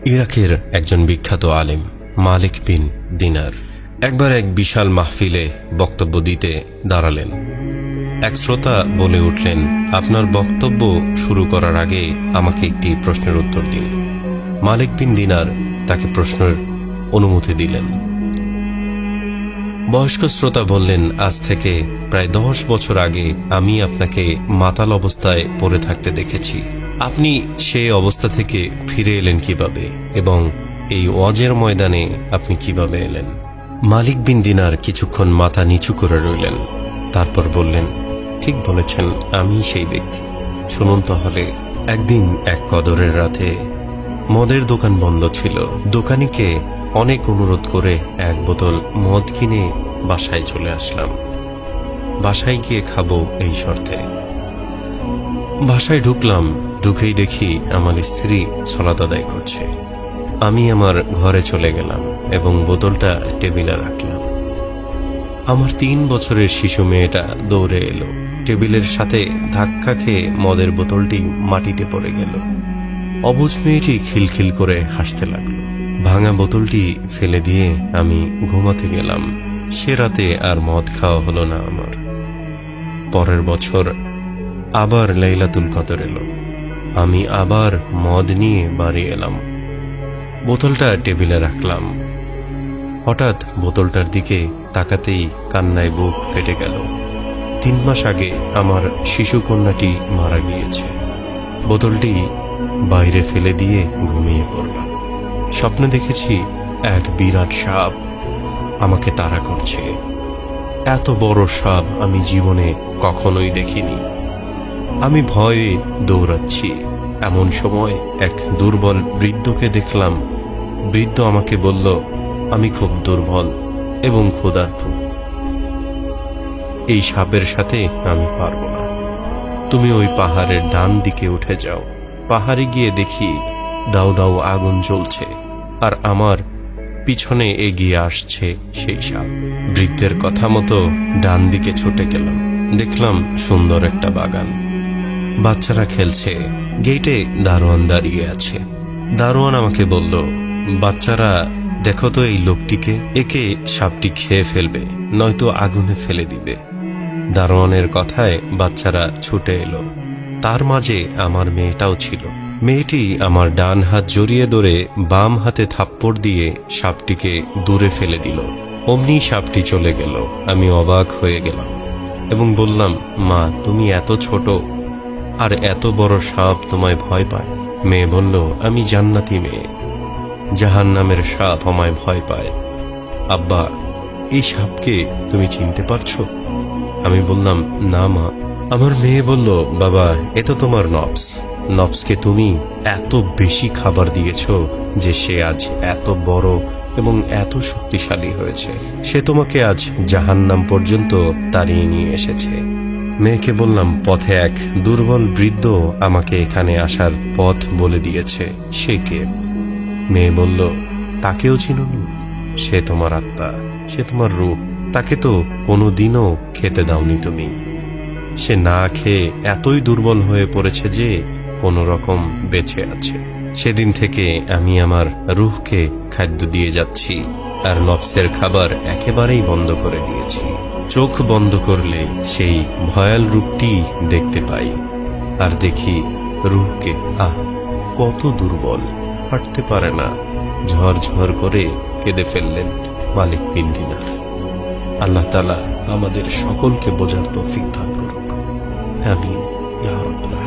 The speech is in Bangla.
ইরাকের একজন বিখ্যাত আলেম মালিক বিন দিনার একবার এক বিশাল মাহফিলে বক্তব্য দিতে দাঁড়ালেন। এক শ্রোতা বলে উঠলেন, আপনার বক্তব্য শুরু করার আগে আমাকে একটি প্রশ্নের উত্তর দিন। মালিক বিন দিনার তাকে প্রশ্নের অনুমতি দিলেন। বয়স্ক শ্রোতা বললেন, আজ থেকে প্রায় 10 বছর আগে আমি আপনাকে মাতাল অবস্থায় পড়ে থাকতে দেখেছি। আপনি সেই অবস্থা থেকে ফিরে এলেন কিভাবে এবং এই ওয়াজের ময়দানে আপনি কিভাবে এলেন? মালিক বিন দিনার কিছুক্ষণ মাথা নিচু করে রইলেন। তারপর বললেন, ঠিক বলেছেন, আমি সেই ব্যক্তি। শুনুন তাহলে। একদিন এক কদরের রাতে মদের দোকান বন্ধ ছিল। দোকানিকে অনেক অনুরোধ করে এক বোতল মদ কিনে বাসায় চলে আসলাম। বাসায় গিয়ে খাবো এই শর্তে। বাসায় ঢুকলাম। ঢুকেই দেখি আমার স্ত্রী সালাত আদায় করছে। আমি আমার ঘরে চলে গেলাম এবং বোতলটা টেবিলে রাখলাম। আমার 3 বছরের শিশু মেয়েটা দৌড়ে এলো। টেবিলের সাথে ধাক্কা খেয়ে মদের বোতলটি মাটিতে পড়ে গেল। অবুঝ মেয়েটি খিলখিল করে হাসতে লাগলো। ভাঙা বোতলটি ফেলে দিয়ে আমি ঘুমাতে গেলাম। সে রাতে আর মদ খাওয়া হলো না আমার। পরের বছর আবার লাইলাতুল কদর এলো। আমি আবার মদ নিয়ে বাড়ি এলাম। বোতলটা টেবিলে রাখলাম। হঠাৎ বোতলটার দিকে তাকাতেই কান্নায় বুক ফেটে গেল। 3 মাস আগে আমার শিশু কন্যাটি মারা গিয়েছে। বোতলটি বাইরে ফেলে দিয়ে ঘুমিয়ে পড়লাম। স্বপ্নে দেখেছি এক বিরাট সাপ আমাকে তাড়া করছে। এত বড় সাপ আমি জীবনে কখনোই দেখিনি। আমি ভয়ে দৌড়াচ্ছি। এমন সময় এক দুর্বল বৃদ্ধকে দেখলাম। বৃদ্ধ আমাকে বলল, আমি খুব দুর্বল এবং ক্ষুধার্ত। এই সাপের সাথে আমি পারবো না। তুমি ওই পাহাড়ের ডান দিকে উঠে যাও। পাহাড়ে গিয়ে দেখি দাউ দাউ আগুন জ্বলছে আর আমার পিছনে এগিয়ে আসছে সেই সাপ। বৃদ্ধের কথা মতো ডান দিকে ছুটে গেলাম। দেখলাম সুন্দর একটা বাগান। বাচ্চারা খেলছে। গেটে দারোয়ান দাঁড়িয়ে আছে। দারোয়ান আমাকে বলল, বাচ্চারা দেখো তো এই লোকটিকে, একে সাপটি খেয়ে ফেলবে, নয়তো আগুনে ফেলে দিবে। দারোয়ানের কথায় বাচ্চারা ছুটে এলো। তার মাঝে আমার মেয়েটাও ছিল। মেয়েটি আমার ডান হাত জড়িয়ে ধরে বাম হাতে থাপ্পড় দিয়ে সাপটিকে দূরে ফেলে দিল। অমনি সাপটি চলে গেল। আমি অবাক হয়ে গেলাম এবং বললাম, মা, তুমি এত ছোট আর এত বড় সাপ তোমায় ভয় পায়? মেয়ে বলল, আমি জান্নাতি মেয়ে, জাহান্নামের সাপ আমায় ভয় পায়। আব্বা, এই সাপকে তুমি চিনতে পারছো? আমি বললাম, না মা। আমার মেয়ে বলল, বাবা, এ তো তোমার নফস। নফসকে তুমি এত বেশি খাবার দিয়েছ যে সে আজ এত বড় এবং এত শক্তিশালী হয়েছে। সে তোমাকে আজ জাহান্নাম পর্যন্ত তাড়িয়ে নিয়ে এসেছে। মেয়েকে বললাম, পথে এক দুর্বল বৃদ্ধ আমাকে এখানে আসার পথ বলে দিয়েছে। সে কে? মেয়ে বলল, তাকেও চিনুনি? সে তোমার আত্মা, সে তোমার রূহ। তাকে তো কোনোদিনও খেতে দাওনি তুমি। সে না খেয়ে এতই দুর্বল হয়ে পড়েছে যে কোনো রকম বেঁচে আছে। সেদিন থেকে আমি আমার রূহকে খাদ্য দিয়ে যাচ্ছি আর নফসের খাবার একেবারেই বন্ধ করে দিয়েছি। চোখ বন্ধ করলে সেই ভয়াল রূপটি দেখতে পাই আর দেখি রূহকে, কত দুর্বল, হাঁটতে পারে না। ঝরঝর করে কেঁদে ফেললেন মালিক বিন দিনার। আল্লাহ তাআলা আমাদের সকলকে বোঝার তৌফিক দান করুক। আমিন ইয়া রাব্বাল আলামিন।